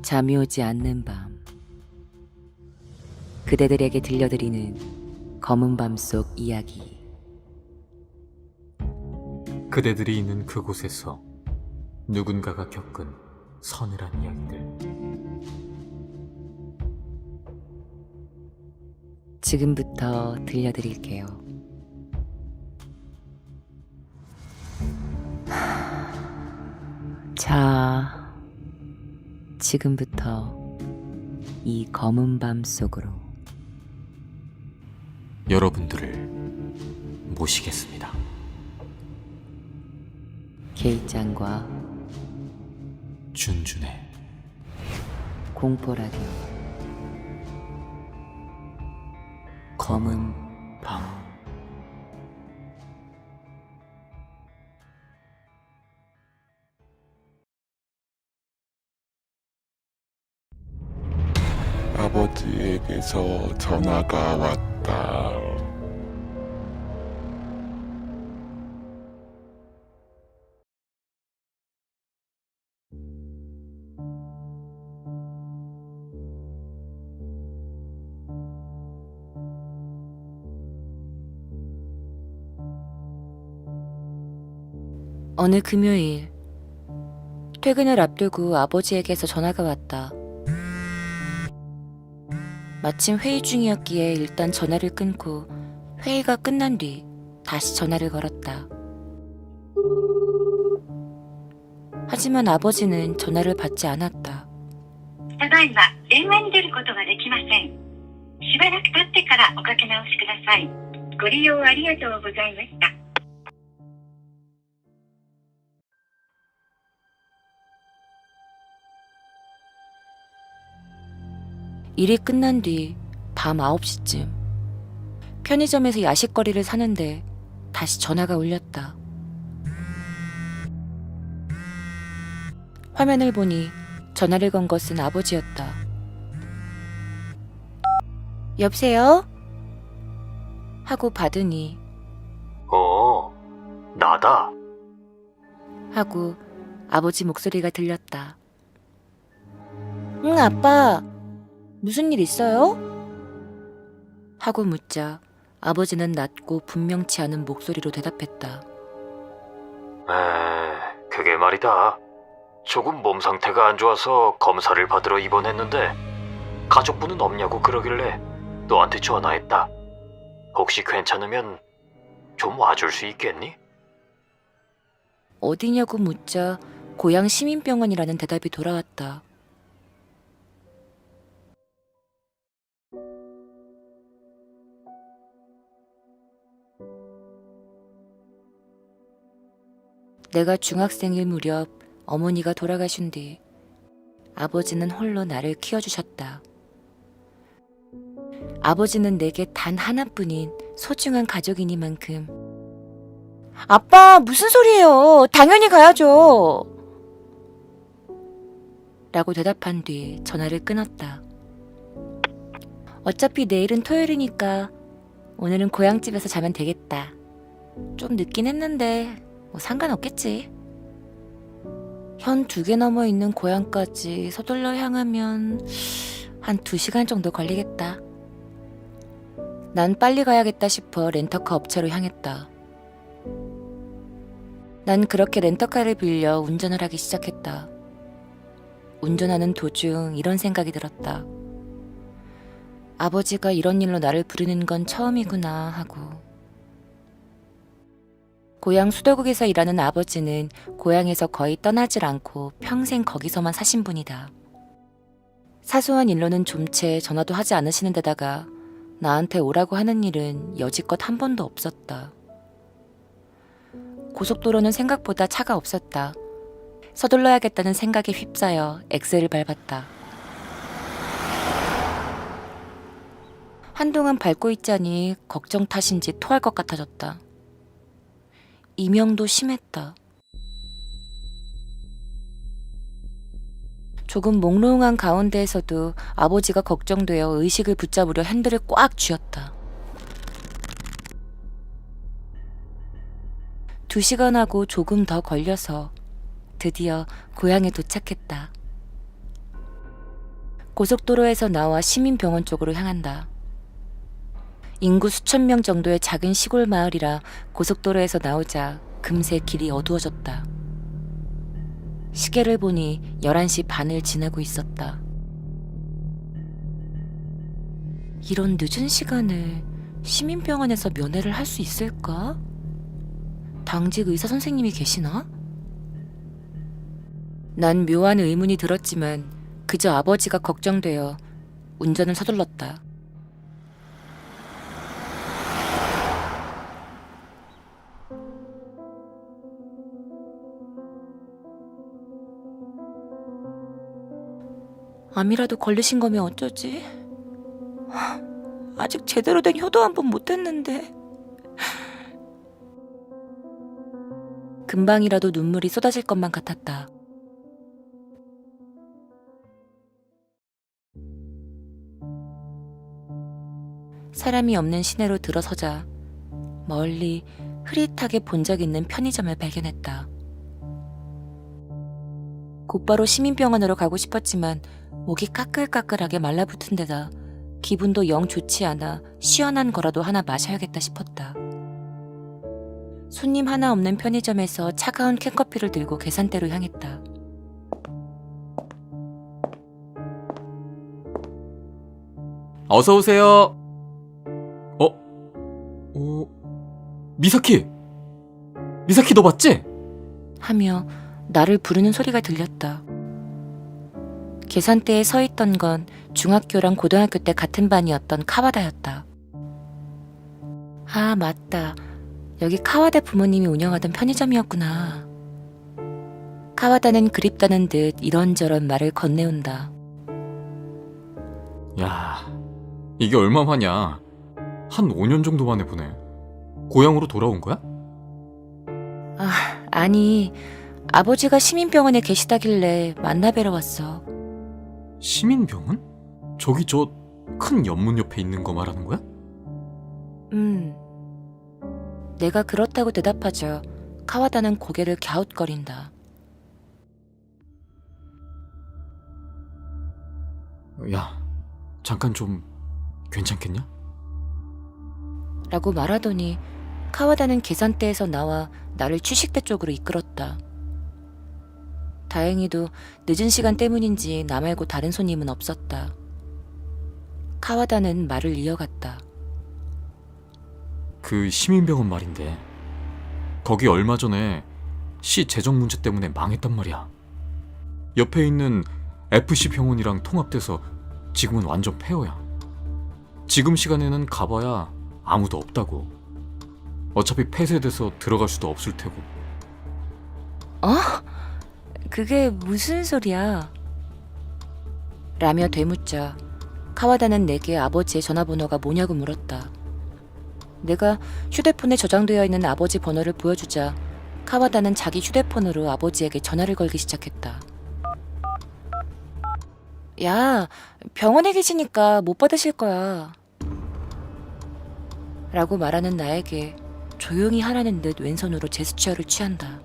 잠이 오지 않는 밤, 그대들에게 들려드리는 검은 밤 속 이야기. 그대들이 있는 그곳에서 누군가가 겪은 서늘한 이야기들. 지금부터 들려드릴게요. 자, 지금부터 이 검은 밤 속으로 여러분들을 모시겠습니다. 게이짱과 준준의 공포라디오 검은 밤. 아버지에게서 전화가 왔다. 어느 금요일, 퇴근을 앞두고 아버지에게서 전화가 왔다. 마침 회의 중이었기에 일단 전화를 끊고 회의가 끝난 뒤 다시 전화를 걸었다. 하지만 아버지는 전화를 받지 않았다. ただいま電話に出ることができません。しばらく経ってからおかけ直しください。ご利用ありがとうございました。 일이 끝난 뒤 밤 9시쯤 편의점에서 야식거리를 사는데 다시 전화가 울렸다. 화면을 보니 전화를 건 것은 아버지였다. 여보세요? 하고 받으니 나다. 하고 아버지 목소리가 들렸다. 응, 아빠. 무슨 일 있어요? 하고 묻자 아버지는 낮고 분명치 않은 목소리로 대답했다. 그게 말이다. 조금 몸 상태가 안 좋아서 검사를 받으러 입원했는데 가족분은 없냐고 그러길래 너한테 전화했다. 혹시 괜찮으면 좀 와줄 수 있겠니? 어디냐고 묻자 고향 시민병원이라는 대답이 돌아왔다. 내가 중학생일 무렵 어머니가 돌아가신 뒤 아버지는 홀로 나를 키워주셨다. 아버지는 내게 단 하나뿐인 소중한 가족이니만큼. 아빠, 무슨 소리예요? 당연히 가야죠. 라고 대답한 뒤 전화를 끊었다. 어차피 내일은 토요일이니까 오늘은 고향집에서 자면 되겠다. 좀 늦긴 했는데 뭐 상관없겠지. 현 2개 넘어 있는 고향까지 서둘러 향하면 한 2시간 정도 걸리겠다. 난 빨리 가야겠다 싶어 렌터카 업체로 향했다. 난 그렇게 렌터카를 빌려 운전을 하기 시작했다. 운전하는 도중 이런 생각이 들었다. 아버지가 이런 일로 나를 부르는 건 처음이구나 하고. 고향 수도국에서 일하는 아버지는 고향에서 거의 떠나질 않고 평생 거기서만 사신 분이다. 사소한 일로는 좀채 전화도 하지 않으시는 데다가 나한테 오라고 하는 일은 여지껏 한 번도 없었다. 고속도로는 생각보다 차가 없었다. 서둘러야겠다는 생각에 휩싸여 엑셀을 밟았다. 한동안 밟고 있자니 걱정 탓인지 토할 것 같아졌다. 이명도 심했다. 조금 몽롱한 가운데에서도 아버지가 걱정되어 의식을 붙잡으려 핸들을 꽉 쥐었다. 2시간하고 조금 더 걸려서 드디어 고향에 도착했다. 고속도로에서 나와 시민병원 쪽으로 향한다. 인구 수천 명 정도의 작은 시골 마을이라 고속도로에서 나오자 금세 길이 어두워졌다. 시계를 보니 11시 반을 지나고 있었다. 이런 늦은 시간에 시민병원에서 면회를 할 수 있을까? 당직 의사 선생님이 계시나? 난 묘한 의문이 들었지만 그저 아버지가 걱정되어 운전을 서둘렀다. 암이라도 걸리신 거면 어쩌지? 아직 제대로 된 효도 한 번 못했는데. 금방이라도 눈물이 쏟아질 것만 같았다. 사람이 없는 시내로 들어서자 멀리 흐릿하게 본 적 있는 편의점을 발견했다. 곧바로 시민병원으로 가고 싶었지만 목이 까끌까끌하게 말라붙은 데다 기분도 영 좋지 않아 시원한 거라도 하나 마셔야겠다 싶었다. 손님 하나 없는 편의점에서 차가운 캔커피를 들고 계산대로 향했다. 어서 오세요. 미사키! 미사키 너 맞지? 하며 나를 부르는 소리가 들렸다. 계산대에 서 있던 건 중학교랑 고등학교 때 같은 반이었던 카와다였다. 아, 맞다. 여기 카와다 부모님이 운영하던 편의점이었구나. 카와다는 그립다는 듯 이런저런 말을 건네온다. 야, 이게 얼마만이야? 한 5년 정도 만에 보네. 고향으로 돌아온 거야? 아니, 아버지가 시민병원에 계시다길래 만나뵈러 왔어. 시민병원? 저기 저 큰 연문 옆에 있는 거 말하는 거야? 내가 그렇다고 대답하자 카와다는 고개를 갸웃거린다. 야, 잠깐 좀 괜찮겠냐? 라고 말하더니 카와다는 계산대에서 나와 나를 취식대 쪽으로 이끌었다. 다행히도 늦은 시간 때문인지 나 말고 다른 손님은 없었다. 카와다는 말을 이어갔다. 그 시민병원 말인데 거기 얼마 전에 시 재정 문제 때문에 망했단 말이야. 옆에 있는 FC 병원이랑 통합돼서 지금은 완전 폐허야. 지금 시간에는 가봐야 아무도 없다고. 어차피 폐쇄돼서 들어갈 수도 없을 테고. 그게 무슨 소리야? 라며 되묻자 카와다는 내게 아버지의 전화번호가 뭐냐고 물었다. 내가 휴대폰에 저장되어 있는 아버지 번호를 보여주자 카와다는 자기 휴대폰으로 아버지에게 전화를 걸기 시작했다. 야, 병원에 계시니까 못 받으실 거야. 라고 말하는 나에게 조용히 하라는 듯 왼손으로 제스처를 취한다.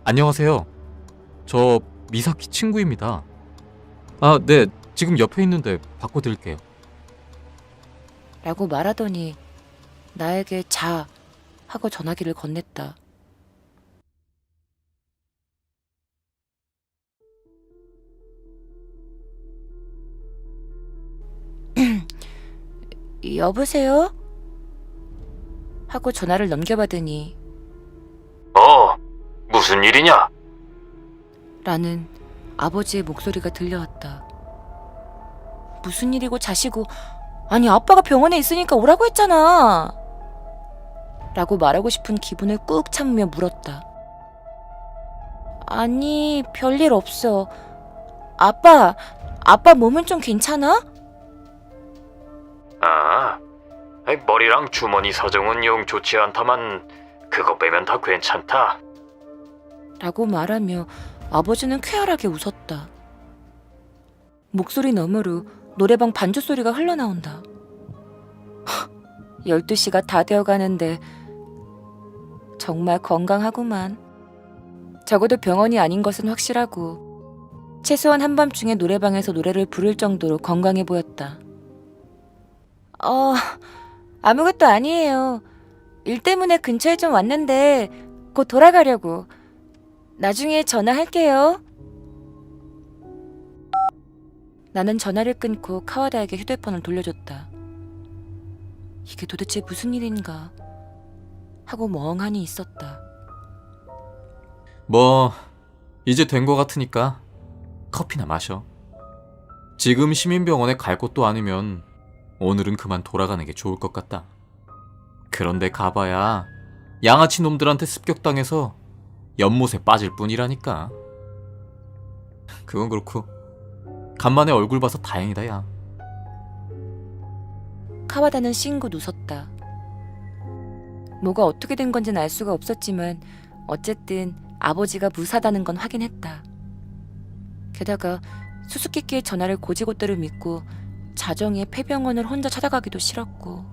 안녕하세요. 저 미사키 친구입니다. 네, 지금 옆에 있는데 바꿔드릴게요. 라고 말하더니 나에게 자 하고 전화기를 건넸다. 여보세요? 하고 전화를 넘겨받으니 무슨 일이냐? 라는 아버지의 목소리가 들려왔다. 무슨 일이고 자시고, 아니 아빠가 병원에 있으니까 오라고 했잖아. 라고 말하고 싶은 기분을 꾹 참으며 물었다. 아니 별일 없어. 아빠 몸은 좀 괜찮아? 머리랑 주머니 사정은 영 좋지 않다만 그거 빼면 다 괜찮다. 라고 말하며 아버지는 쾌활하게 웃었다. 목소리 너머로 노래방 반주 소리가 흘러나온다. 12시가 다 되어가는데 정말 건강하구만. 적어도 병원이 아닌 것은 확실하고 최소한 한밤중에 노래방에서 노래를 부를 정도로 건강해 보였다. 아무것도 아니에요. 일 때문에 근처에 좀 왔는데 곧 돌아가려고. 나중에 전화할게요. 나는 전화를 끊고 카와다에게 휴대폰을 돌려줬다. 이게 도대체 무슨 일인가 하고 멍하니 있었다. 뭐 이제 된 거 같으니까 커피나 마셔. 지금 시민병원에 갈 곳도 아니면 오늘은 그만 돌아가는 게 좋을 것 같다. 그런데 가봐야 양아치 놈들한테 습격당해서 연못에 빠질 뿐이라니까. 그건 그렇고 간만에 얼굴 봐서 다행이다 야. 카와다는 싱긋 웃었다. 뭐가 어떻게 된 건지는 알 수가 없었지만 어쨌든 아버지가 무사다는 건 확인했다. 게다가 수수께끼의 전화를 고지고대로 믿고 자정에 폐병원을 혼자 찾아가기도 싫었고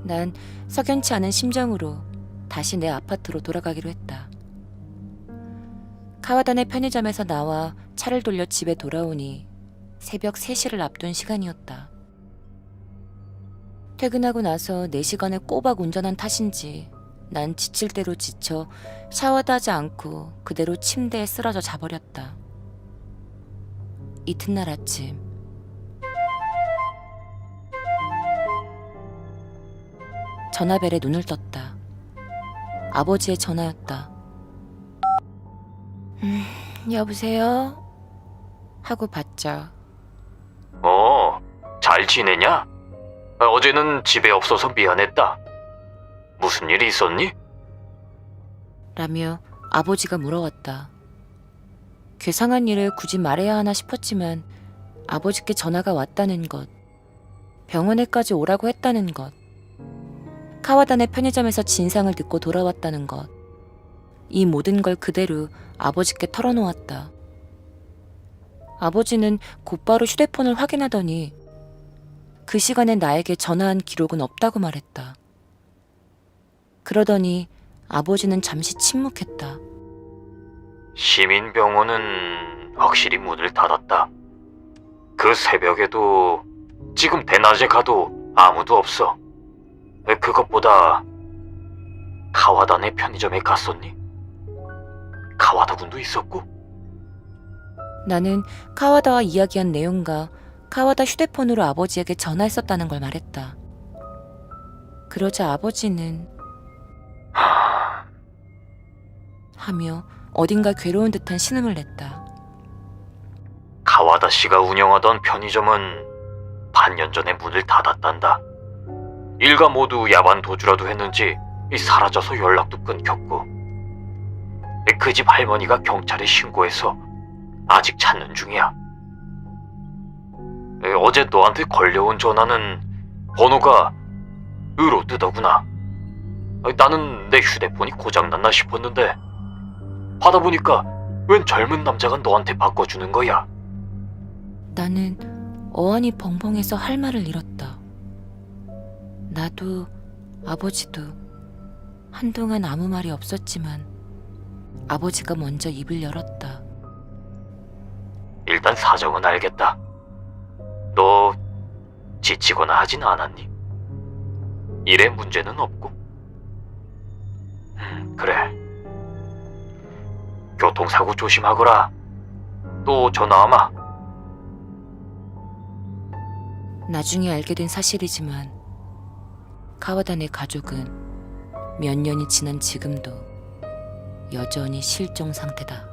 난 석연치 않은 심정으로 다시 내 아파트로 돌아가기로 했다. 카와다네 편의점에서 나와 차를 돌려 집에 돌아오니 새벽 3시를 앞둔 시간이었다. 퇴근하고 나서 4시간을 꼬박 운전한 탓인지 난 지칠 대로 지쳐 샤워도 하지 않고 그대로 침대에 쓰러져 자버렸다. 이튿날 아침 전화벨에 눈을 떴다. 아버지의 전화였다. 여보세요? 하고 받자. 잘 지내냐? 어제는 집에 없어서 미안했다. 무슨 일이 있었니? 라며 아버지가 물어왔다. 괴상한 일을 굳이 말해야 하나 싶었지만 아버지께 전화가 왔다는 것, 병원에까지 오라고 했다는 것, 카와다네 편의점에서 진상을 듣고 돌아왔다는 것, 이 모든 걸 그대로 아버지께 털어놓았다. 아버지는 곧바로 휴대폰을 확인하더니 그 시간에 나에게 전화한 기록은 없다고 말했다. 그러더니 아버지는 잠시 침묵했다. 시민병원은 확실히 문을 닫았다. 그 새벽에도 지금 대낮에 가도 아무도 없어. 그것보다 카와다네 편의점에 갔었니? 카와다 군도 있었고? 나는 카와다와 이야기한 내용과 카와다 휴대폰으로 아버지에게 전화했었다는 걸 말했다. 그러자 아버지는 하며 어딘가 괴로운 듯한 신음을 냈다. 카와다 씨가 운영하던 편의점은 반년 전에 문을 닫았단다. 일가 모두 야반 도주라도 했는지 사라져서 연락도 끊겼고 그 집 할머니가 경찰에 신고해서 아직 찾는 중이야. 어제 너한테 걸려온 전화는 번호가 으로 뜨더구나. 나는 내 휴대폰이 고장났나 싶었는데 받아보니까 웬 젊은 남자가 너한테 바꿔주는 거야. 나는 어안이 벙벙해서 할 말을 잃었다. 나도 아버지도 한동안 아무 말이 없었지만 아버지가 먼저 입을 열었다. 일단 사정은 알겠다. 너 지치거나 하진 않았니? 일에 문제는 없고? 그래. 교통사고 조심하거라. 또 전화하마. 나중에 알게 된 사실이지만 카와다네 가족은 몇 년이 지난 지금도 여전히 실종 상태다.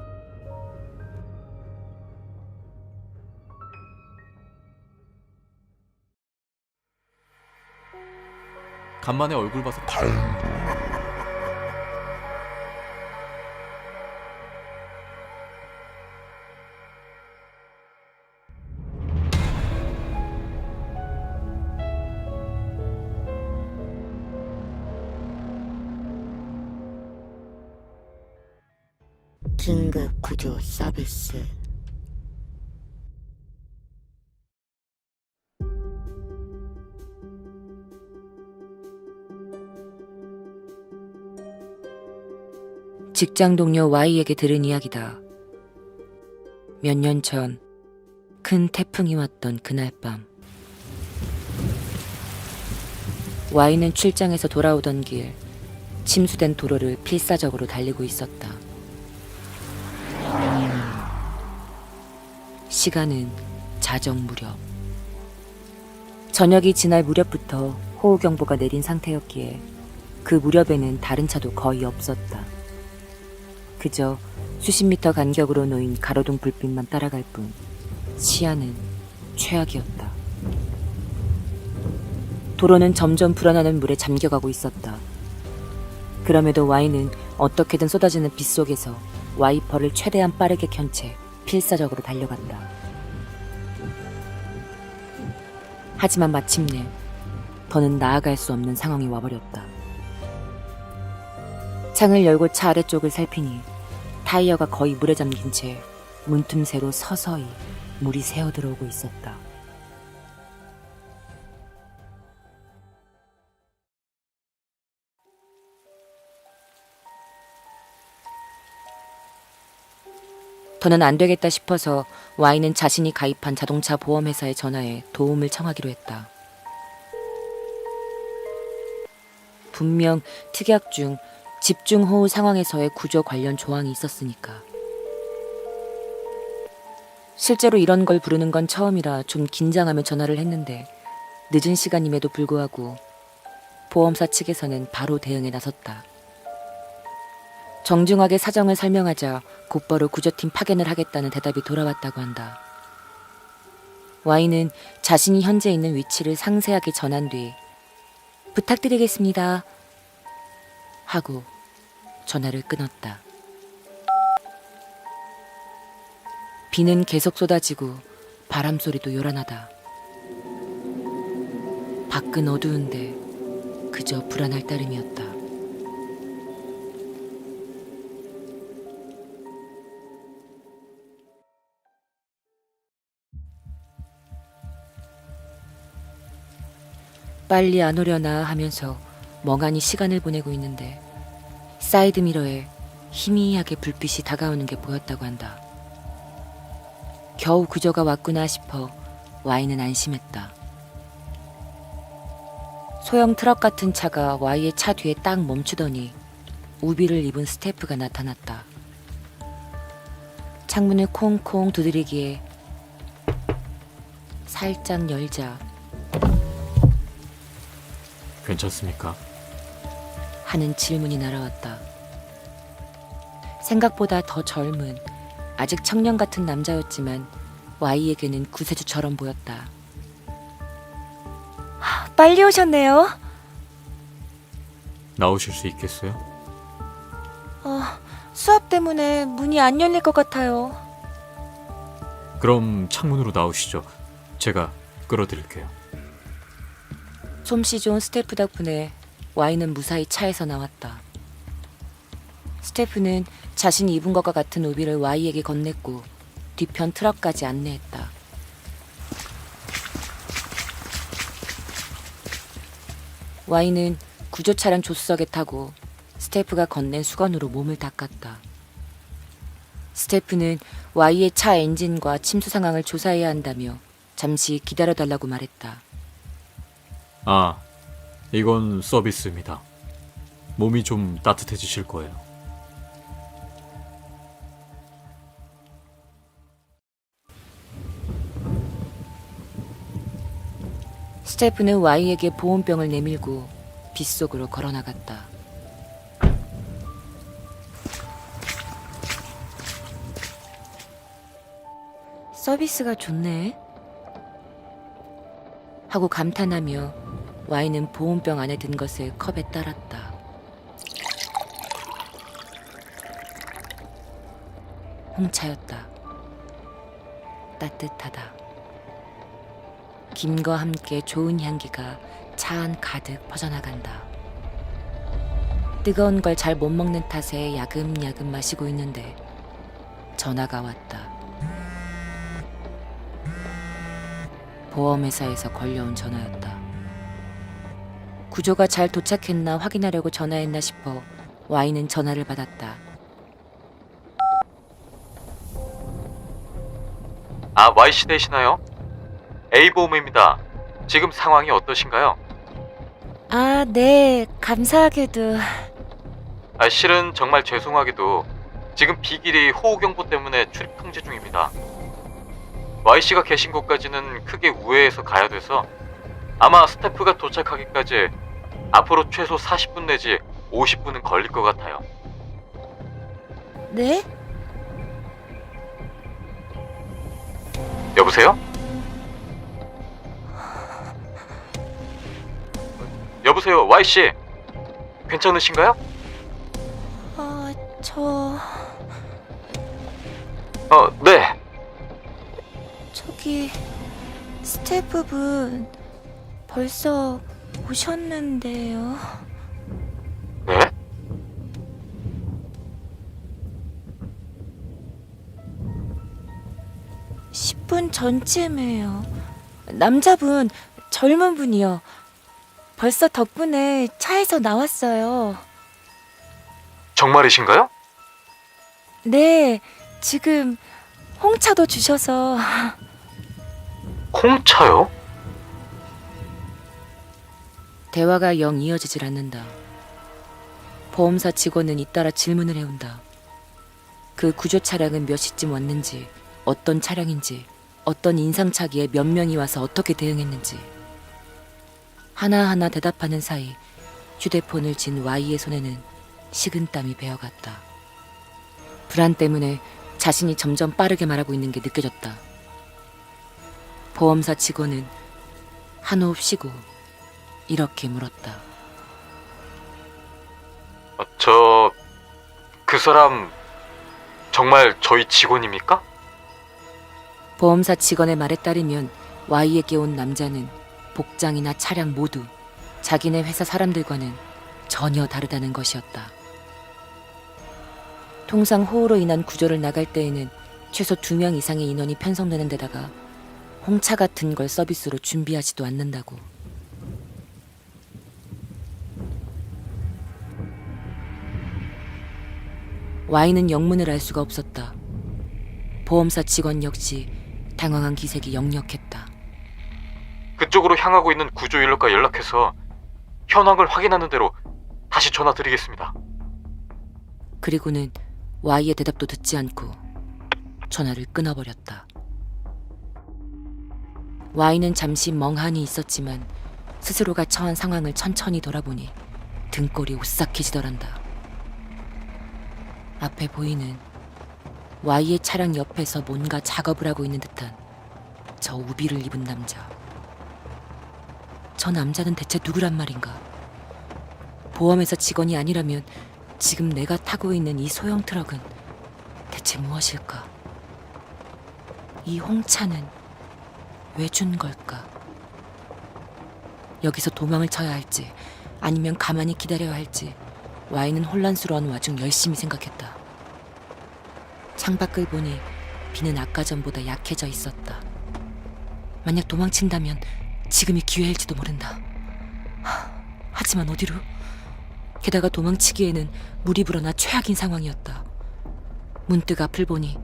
간만에 얼굴 봐서 긴급 구조 서비스. 직장 동료 Y에게 들은 이야기다. 몇 년 전 큰 태풍이 왔던 그날 밤, Y는 출장에서 돌아오던 길 침수된 도로를 필사적으로 달리고 있었다. 시간은 자정 무렵. 저녁이 지날 무렵부터 호우경보가 내린 상태였기에 그 무렵에는 다른 차도 거의 없었다. 그저 수십 미터 간격으로 놓인 가로등 불빛만 따라갈 뿐 시야는 최악이었다. 도로는 점점 불어나는 물에 잠겨가고 있었다. 그럼에도 Y는 어떻게든 쏟아지는 빗 속에서 와이퍼를 최대한 빠르게 켠 채 필사적으로 달려갔다. 하지만 마침내 더는 나아갈 수 없는 상황이 와버렸다. 창을 열고 차 아래쪽을 살피니 타이어가 거의 물에 잠긴 채 문틈새로 서서히 물이 새어들어오고 있었다. 더는 안 되겠다 싶어서 Y는 자신이 가입한 자동차 보험회사에 전화해 도움을 청하기로 했다. 분명 특약 중 집중호우 상황에서의 구조 관련 조항이 있었으니까. 실제로 이런 걸 부르는 건 처음이라 좀 긴장하며 전화를 했는데 늦은 시간임에도 불구하고 보험사 측에서는 바로 대응에 나섰다. 정중하게 사정을 설명하자 곧바로 구조팀 파견을 하겠다는 대답이 돌아왔다고 한다. Y는 자신이 현재 있는 위치를 상세하게 전한 뒤 부탁드리겠습니다 하고 전화를 끊었다. 비는 계속 쏟아지고 바람 소리도 요란하다. 밖은 어두운데 그저 불안할 따름이었다. 빨리 안 오려나 하면서 멍하니 시간을 보내고 있는데 사이드미러에 희미하게 불빛이 다가오는 게 보였다고 한다. 겨우 구조가 왔구나 싶어 Y는 안심했다. 소형 트럭 같은 차가 Y의 차 뒤에 딱 멈추더니 우비를 입은 스태프가 나타났다. 창문을 콩콩 두드리기에 살짝 열자 괜찮습니까? 하는 질문이 날아왔다. 생각보다 더 젊은 아직 청년 같은 남자였지만 Y에게는 구세주처럼 보였다. 빨리 오셨네요. 나오실 수 있겠어요? 수업 때문에 문이 안 열릴 것 같아요. 그럼 창문으로 나오시죠. 제가 끌어드릴게요. 솜씨 좋은 스태프 덕분에 Y는 무사히 차에서 나왔다. 스태프는 자신이 입은 것과 같은 우비를 Y에게 건넸고 뒤편 트럭까지 안내했다. Y는 구조차량 조수석에 타고 스태프가 건넨 수건으로 몸을 닦았다. 스태프는 Y의 차 엔진과 침수 상황을 조사해야 한다며 잠시 기다려달라고 말했다. 아, 이건 서비스입니다. 몸이 좀 따뜻해지실 거예요. 스태프는 Y에게 보온병을 내밀고 빗속으로 걸어나갔다. 서비스가 좋네 하고 감탄하며 Y는 보온병 안에 든 것을 컵에 따랐다. 홍차였다. 따뜻하다. 김과 함께 좋은 향기가 차 안 가득 퍼져나간다. 뜨거운 걸 잘 못 먹는 탓에 야금야금 마시고 있는데 전화가 왔다. 보험회사에서 걸려온 전화였다. 구조가 잘 도착했나 확인하려고 전화했나 싶어 Y는 전화를 받았다. 아, Y씨 되시나요? A보험입니다. 지금 상황이 어떠신가요? 아, 네. 감사하게도. 아, 실은 정말 죄송하게도 지금 비길이 호우경보 때문에 출입 통제 중입니다. Y씨가 계신 곳까지는 크게 우회해서 가야 돼서 아마 스태프가 도착하기까지 앞으로 최소 40분 내지 50분은 걸릴 것 같아요. 네? 여보세요? 여보세요, Y씨. 괜찮으신가요? 네. 저기 스태프분 벌써 오셨는데요. 네? 십 분 전쯤에요. 남자분, 젊은 분이요. 벌써 덕분에 차에서 나왔어요. 정말이신가요? 네, 지금 홍차도 주셔서. 홍차요? 대화가 영 이어지질 않는다. 보험사 직원은 잇따라 질문을 해온다. 그 구조 차량은 몇 시쯤 왔는지, 어떤 차량인지, 어떤 인상착의에 몇 명이 와서 어떻게 대응했는지. 하나하나 대답하는 사이 휴대폰을 쥔 Y의 손에는 식은땀이 배어갔다. 불안 때문에 자신이 점점 빠르게 말하고 있는 게 느껴졌다. 보험사 직원은 한호흡 쉬고 이렇게 물었다. 그 사람 정말 저희 직원입니까? 보험사 직원의 말에 따르면 Y에게 온 남자는 복장이나 차량 모두 자기네 회사 사람들과는 전혀 다르다는 것이었다. 통상 호우로 인한 구조를 나갈 때에는 최소 2명 이상의 인원이 편성되는 데다가 홍차 같은 걸 서비스로 준비하지도 않는다고. Y는 영문을 알 수가 없었다. 보험사 직원 역시 당황한 기색이 역력했다. 그쪽으로 향하고 있는 구조인력과 연락해서 현황을 확인하는 대로 다시 전화 드리겠습니다. 그리고는 Y의 대답도 듣지 않고 전화를 끊어버렸다. Y는 잠시 멍하니 있었지만 스스로가 처한 상황을 천천히 돌아보니 등골이 오싹해지더란다. 앞에 보이는 Y의 차량 옆에서 뭔가 작업을 하고 있는 듯한 저 우비를 입은 남자. 저 남자는 대체 누구란 말인가? 보험회사 직원이 아니라면 지금 내가 타고 있는 이 소형 트럭은 대체 무엇일까? 이 홍차는 왜 준 걸까? 여기서 도망을 쳐야 할지 아니면 가만히 기다려야 할지 Y는 혼란스러운 와중 열심히 생각했다. 창밖을 보니 비는 아까 전보다 약해져 있었다. 만약 도망친다면 지금이 기회일지도 모른다. 하지만 어디로? 게다가 도망치기에는 물이 불어나 최악인 상황이었다. 문득 앞을 보니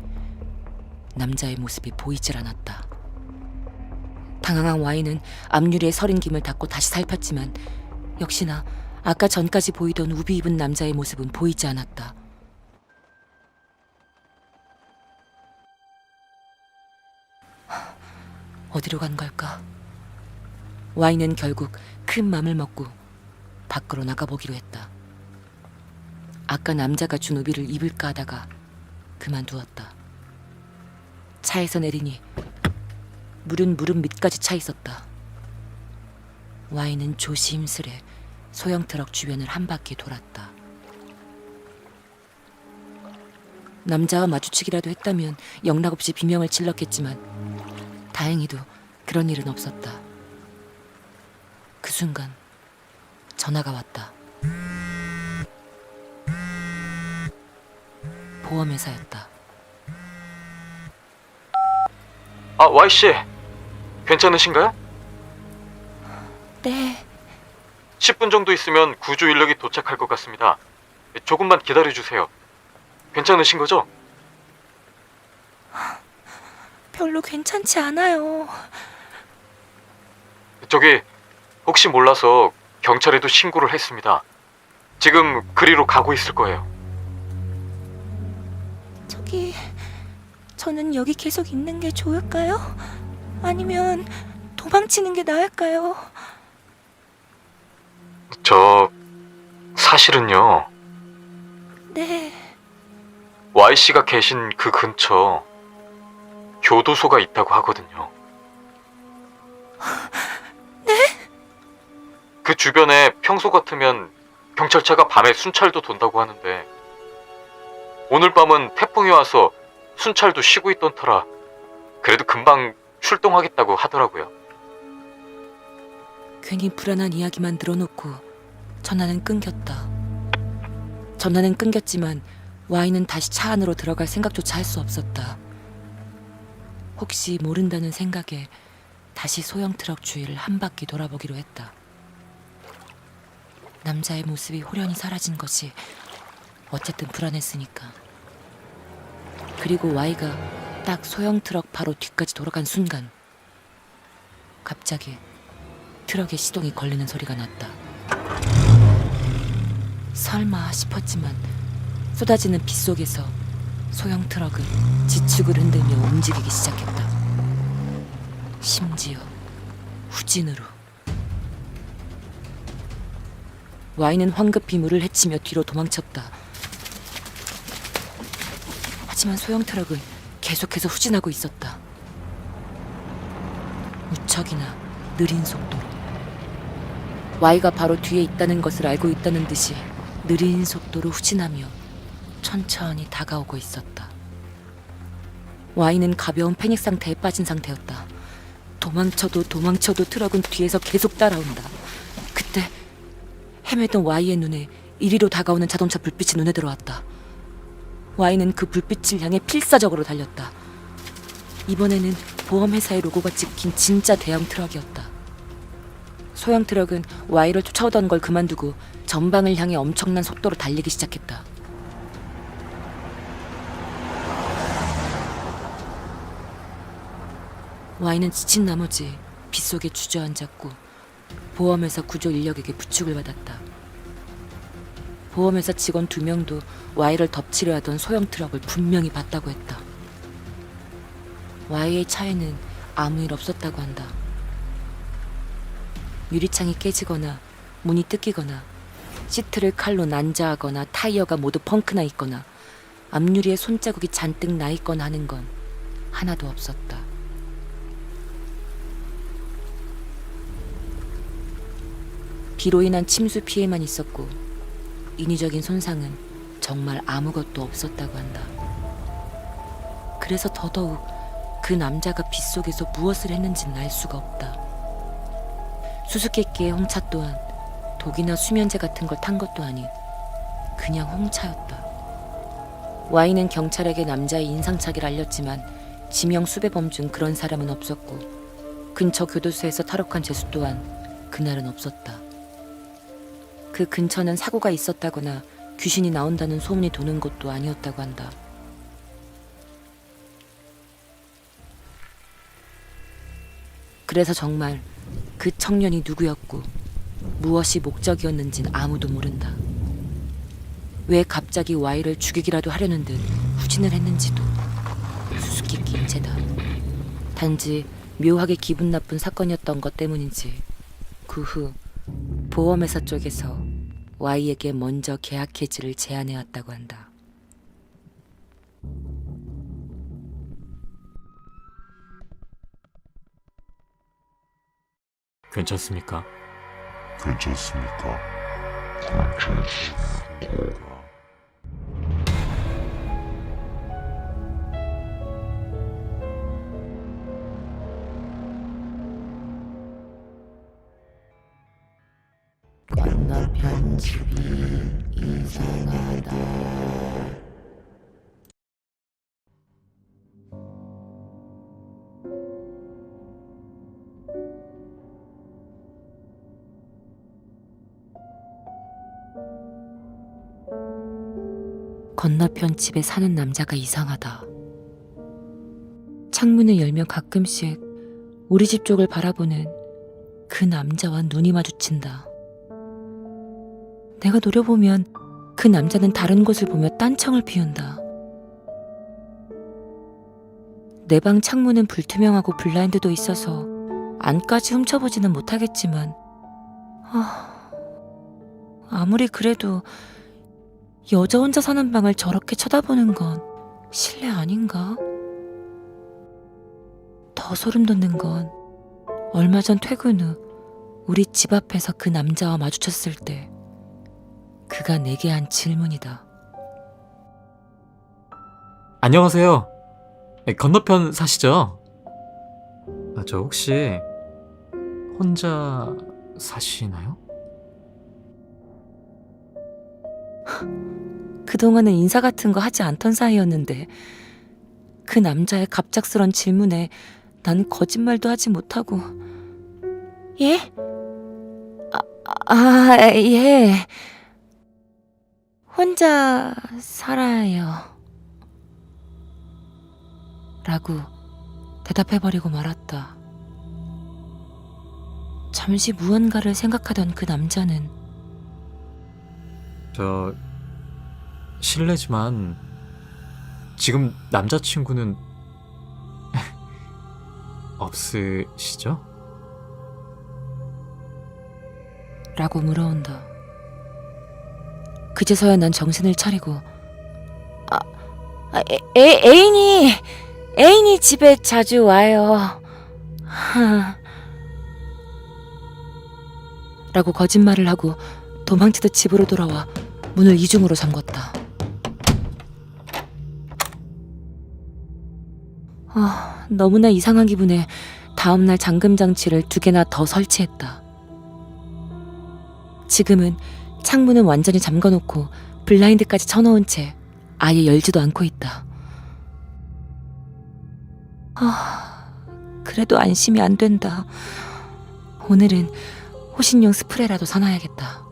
남자의 모습이 보이질 않았다. 당황한 Y는 앞유리에 서린 김을 닫고 다시 살폈지만 역시나 아까 전까지 보이던 우비 입은 남자의 모습은 보이지 않았다. 어디로 간 걸까? Y는 결국 큰 맘을 먹고 밖으로 나가보기로 했다. 아까 남자가 준 우비를 입을까 하다가 그만두었다. 차에서 내리니 물은 무릎 밑까지 차 있었다. Y는 조심스레 소형 트럭 주변을 한 바퀴 돌았다. 남자와 마주치기라도 했다면 영락없이 비명을 질렀겠지만 다행히도 그런 일은 없었다. 그 순간 전화가 왔다. 보험회사였다. Y씨, 괜찮으신가요? 네, 10분 정도 있으면 구조 인력이 도착할 것 같습니다. 조금만 기다려주세요. 괜찮으신 거죠? 별로 괜찮지 않아요. 저기, 혹시 몰라서 경찰에도 신고를 했습니다. 지금 그리로 가고 있을 거예요. 저기, 저는 여기 계속 있는 게 좋을까요? 아니면 도망치는 게 나을까요? 사실은요, 네, Y씨가 계신 그 근처 교도소가 있다고 하거든요. 그 주변에 평소 같으면 경찰차가 밤에 순찰도 돈다고 하는데 오늘 밤은 태풍이 와서 순찰도 쉬고 있던 터라 그래도 금방 출동하겠다고 하더라고요. 괜히 불안한 이야기만 늘어놓고 전화는 끊겼다. 전화는 끊겼지만 Y는 다시 차 안으로 들어갈 생각조차 할 수 없었다. 혹시 모른다는 생각에 다시 소형 트럭 주위를 한 바퀴 돌아보기로 했다. 남자의 모습이 호련히 사라진 것이 어쨌든 불안했으니까. 그리고 Y가 딱 소형 트럭 바로 뒤까지 돌아간 순간 갑자기 트럭에 시동이 걸리는 소리가 났다. 설마 싶었지만 쏟아지는 빗 속에서 소형 트럭은 지축을 흔들며 움직이기 시작했다. 심지어 후진으로. Y는 황급히 물을 헤치며 뒤로 도망쳤다. 하지만 소형 트럭은 계속해서 후진하고 있었다. 무척이나 느린 속도로. Y가 바로 뒤에 있다는 것을 알고 있다는 듯이 느린 속도로 후진하며 천천히 다가오고 있었다. Y는 가벼운 패닉 상태에 빠진 상태였다. 도망쳐도 트럭은 뒤에서 계속 따라온다. 그때 헤매던 Y의 눈에 이리로 다가오는 자동차 불빛이 눈에 들어왔다. Y는 그 불빛을 향해 필사적으로 달렸다. 이번에는 보험회사의 로고가 찍힌 진짜 대형 트럭이었다. 소형 트럭은 Y를 쫓아오던 걸 그만두고 전방을 향해 엄청난 속도로 달리기 시작했다. Y는 지친 나머지 빗속에 주저앉았고 보험회사 구조 인력에게 부축을 받았다. 보험회사 직원 2명도 Y를 덮치려 하던 소형 트럭을 분명히 봤다고 했다. Y의 차에는 아무 일 없었다고 한다. 유리창이 깨지거나 문이 뜯기거나 시트를 칼로 난자하거나 타이어가 모두 펑크나 있거나 앞유리에 손자국이 잔뜩 나 있거나 하는 건 하나도 없었다. 비로 인한 침수 피해만 있었고 인위적인 손상은 정말 아무것도 없었다고 한다. 그래서 더더욱 그 남자가 빗속에서 무엇을 했는지는 알 수가 없다. 수수께끼의 홍차 또한 독이나 수면제 같은 걸 탄 것도 아닌 그냥 홍차였다. Y는 경찰에게 남자의 인상착의를 알렸지만 지명 수배범 중 그런 사람은 없었고 근처 교도소에서 탈옥한 죄수 또한 그날은 없었다. 그 근처는 사고가 있었다거나 귀신이 나온다는 소문이 도는 곳도 아니었다고 한다. 그래서 정말 그 청년이 누구였고 무엇이 목적이었는진 아무도 모른다. 왜 갑자기 Y를 죽이기라도 하려는 듯 후진을 했는지도 수수께끼인 채다. 단지 묘하게 기분 나쁜 사건이었던 것 때문인지 그 후 보험회사 쪽에서 Y에게 먼저 계약 해지를 제안해왔다고 한다. 괜찮습니까? 괜찮습니까? 건너편 집이 이상하다. 건너편 집에 사는 남자가 이상하다. 창문을 열면 가끔씩 우리 집 쪽을 바라보는 그 남자와 눈이 마주친다. 내가 노려보면 그 남자는 다른 곳을 보며 딴청을 피운다. 내 방 창문은 불투명하고 블라인드도 있어서 안까지 훔쳐보지는 못하겠지만 아무리 그래도 여자 혼자 사는 방을 저렇게 쳐다보는 건 실례 아닌가? 더 소름 돋는 건 얼마 전 퇴근 후 우리 집 앞에서 그 남자와 마주쳤을 때 그가 내게 한 질문이다. 안녕하세요. 건너편 사시죠? 저 혹시 혼자 사시나요? 그동안은 인사 같은 거 하지 않던 사이였는데 그 남자의 갑작스런 질문에 난 거짓말도 하지 못하고 예? 예. 혼자 살아요. 라고 대답해버리고 말았다. 잠시 무언가를 생각하던 그 남자는 저 실례지만 지금 남자친구는 없으시죠? 라고 물어온다. 그제서야 난 정신을 차리고 애인이 집에 자주 와요. 라고 거짓말을 하고 도망치듯 집으로 돌아와 문을 이중으로 잠궜다. 너무나 이상한 기분에 다음날 잠금 장치를 2개나 더 설치했다. 지금은 창문은 완전히 잠궈놓고 블라인드까지 쳐놓은 채 아예 열지도 않고 있다. 그래도 안심이 안 된다. 오늘은 호신용 스프레이라도 사놔야겠다.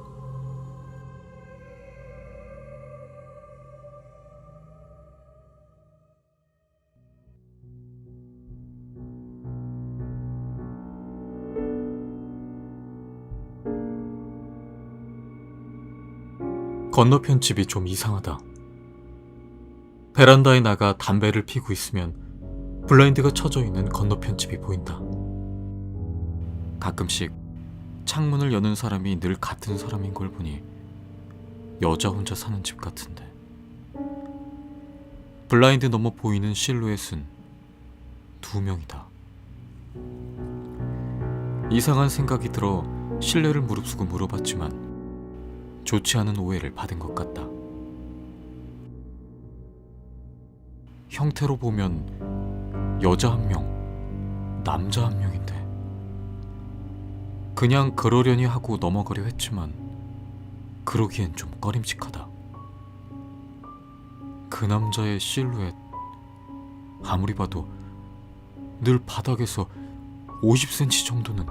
건너편 집이 좀 이상하다. 베란다에 나가 담배를 피고 있으면 블라인드가 쳐져 있는 건너편 집이 보인다. 가끔씩 창문을 여는 사람이 늘 같은 사람인 걸 보니 여자 혼자 사는 집 같은데. 블라인드 너머 보이는 실루엣은 2명이다. 이상한 생각이 들어 실례를 무릅쓰고 물어봤지만 좋지 않은 오해를 받은 것 같다. 형태로 보면 여자 1명, 남자 1명인데 그냥 그러려니 하고 넘어가려 했지만 그러기엔 좀 꺼림칙하다. 그 남자의 실루엣, 아무리 봐도 늘 바닥에서 50cm 정도는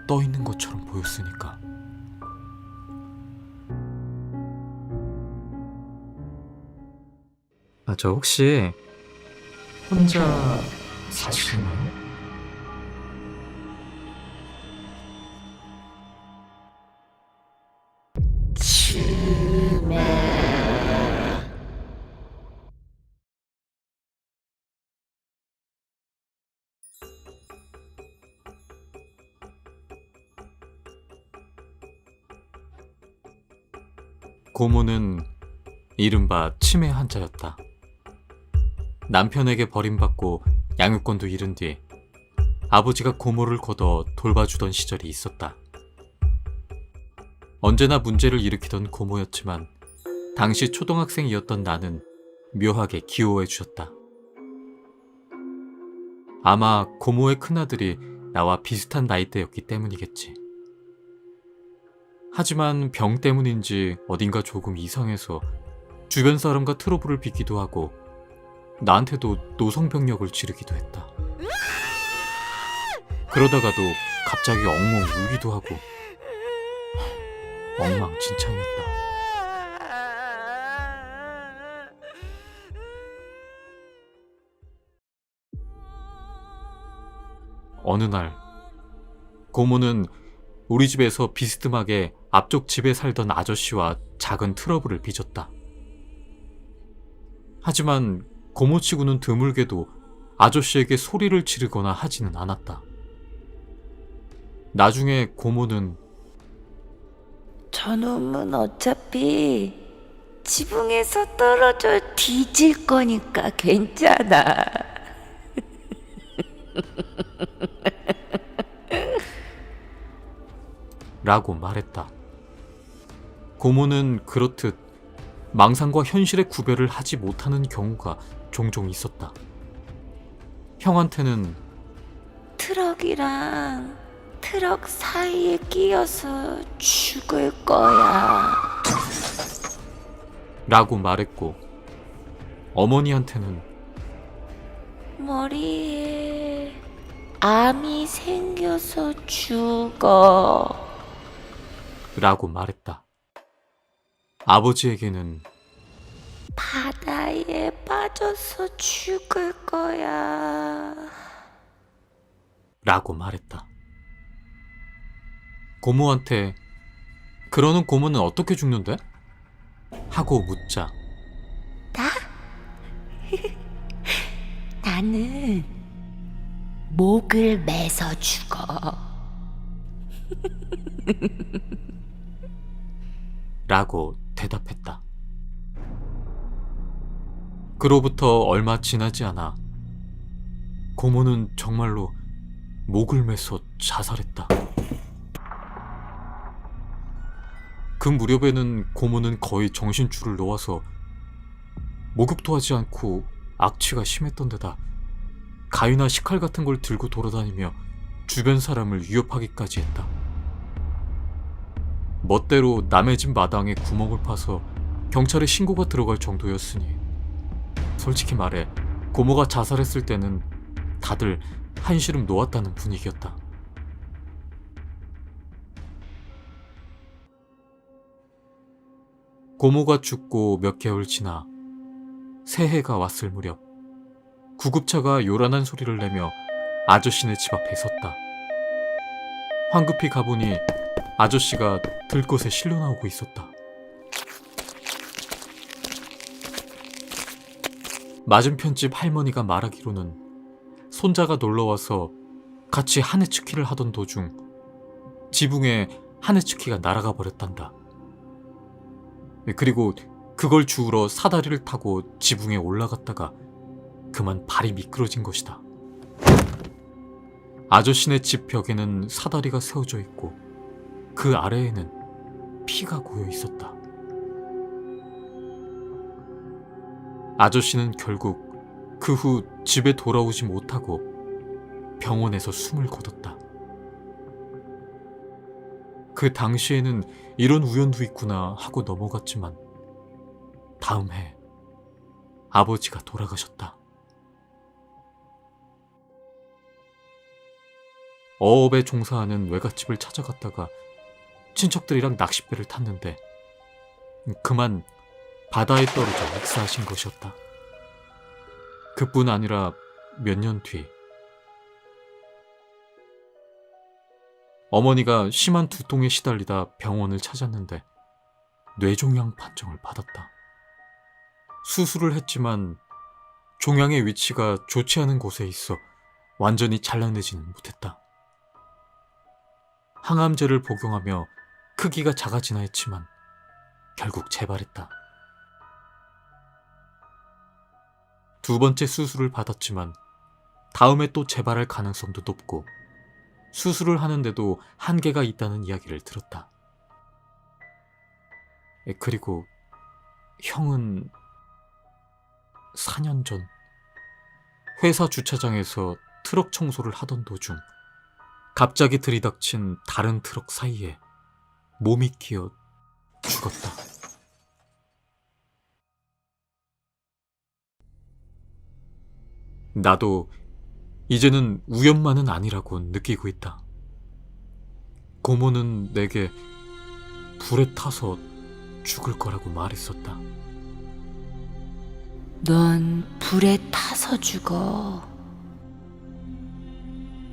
떠 있는 것처럼 보였으니까. 저 혹시 혼자 사시나요? 고모는 이른바 치매 환자였다. 남편에게 버림받고 양육권도 잃은 뒤 아버지가 고모를 걷어 돌봐주던 시절이 있었다. 언제나 문제를 일으키던 고모였지만 당시 초등학생이었던 나는 묘하게 귀여워해 주셨다. 아마 고모의 큰아들이 나와 비슷한 나이대였기 때문이겠지. 하지만 병 때문인지 어딘가 조금 이상해서 주변 사람과 트러블을 빚기도 하고 나한테도 노성병력을 지르기도 했다. 그러다가도 갑자기 엉엉 울기도 하고 엉망진창이었다. 어느 날 고모는 우리 집에서 비스듬하게 앞쪽 집에 살던 아저씨와 작은 트러블을 빚었다. 하지만 고모치고는 드물게도 아저씨에게 소리를 지르거나 하지는 않았다. 나중에 고모는 저놈은 어차피 지붕에서 떨어져 뒤질 거니까 괜찮아. 라고 말했다. 고모는 그렇듯 망상과 현실의 구별을 하지 못하는 경우가 종종 있었다. 형한테는 트럭이랑 트럭 사이에 끼어서 죽을 거야. 라고 말했고, 어머니한테는 머리에 암이 생겨서 죽어. 라고 말했다. 아버지에게는 바다에 빠져서 죽을 거야. 라고 말했다. 고모한테 그러는 고모는 어떻게 죽는데? 하고 묻자 나는 목을 매서 죽어. 라고 대답했다. 그로부터 얼마 지나지 않아 고모는 정말로 목을 매서 자살했다. 그 무렵에는 고모는 거의 정신줄을 놓아서 목욕도 하지 않고 악취가 심했던 데다 가위나 식칼 같은 걸 들고 돌아다니며 주변 사람을 위협하기까지 했다. 멋대로 남의 집 마당에 구멍을 파서 경찰에 신고가 들어갈 정도였으니 솔직히 말해 고모가 자살했을 때는 다들 한시름 놓았다는 분위기였다. 고모가 죽고 몇 개월 지나 새해가 왔을 무렵 구급차가 요란한 소리를 내며 아저씨네 집 앞에 섰다. 황급히 가보니 아저씨가 들것에 실려 나오고 있었다. 맞은편 집 할머니가 말하기로는 손자가 놀러와서 같이 하네츠키를 하던 도중 지붕에 하네츠키가 날아가 버렸단다. 그리고 그걸 주우러 사다리를 타고 지붕에 올라갔다가 그만 발이 미끄러진 것이다. 아저씨네 집 벽에는 사다리가 세워져 있고 그 아래에는 피가 고여 있었다. 아저씨는 결국 그 후 집에 돌아오지 못하고 병원에서 숨을 거뒀다. 그 당시에는 이런 우연도 있구나 하고 넘어갔지만 다음 해 아버지가 돌아가셨다. 어업에 종사하는 외갓집을 찾아갔다가 친척들이랑 낚싯배를 탔는데 그만 바다에 떨어져 익사하신 것이었다. 그뿐 아니라 몇 년 뒤 어머니가 심한 두통에 시달리다 병원을 찾았는데 뇌종양 판정을 받았다. 수술을 했지만 종양의 위치가 좋지 않은 곳에 있어 완전히 잘라내지는 못했다. 항암제를 복용하며 크기가 작아지나 했지만 결국 재발했다. 두 번째 수술을 받았지만 다음에 또 재발할 가능성도 높고 수술을 하는데도 한계가 있다는 이야기를 들었다. 그리고 형은 4년 전 회사 주차장에서 트럭 청소를 하던 도중 갑자기 들이닥친 다른 트럭 사이에 몸이 끼어 죽었다. 나도 이제는 우연만은 아니라고 느끼고 있다. 고모는 내게 불에 타서 죽을 거라고 말했었다. 넌 불에 타서 죽어.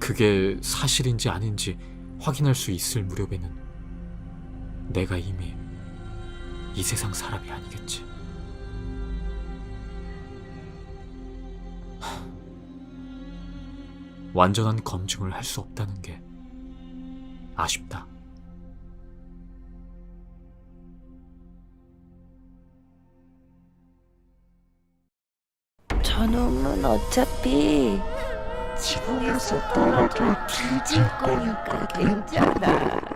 그게 사실인지 아닌지 확인할 수 있을 무렵에는 내가 이미 이 세상 사람이 아니겠지. 완전한 검증을 할 수 없다는 게 아쉽다. 저놈은 어차피 지붕에서 떨어져 뒤질 거니까 괜찮아.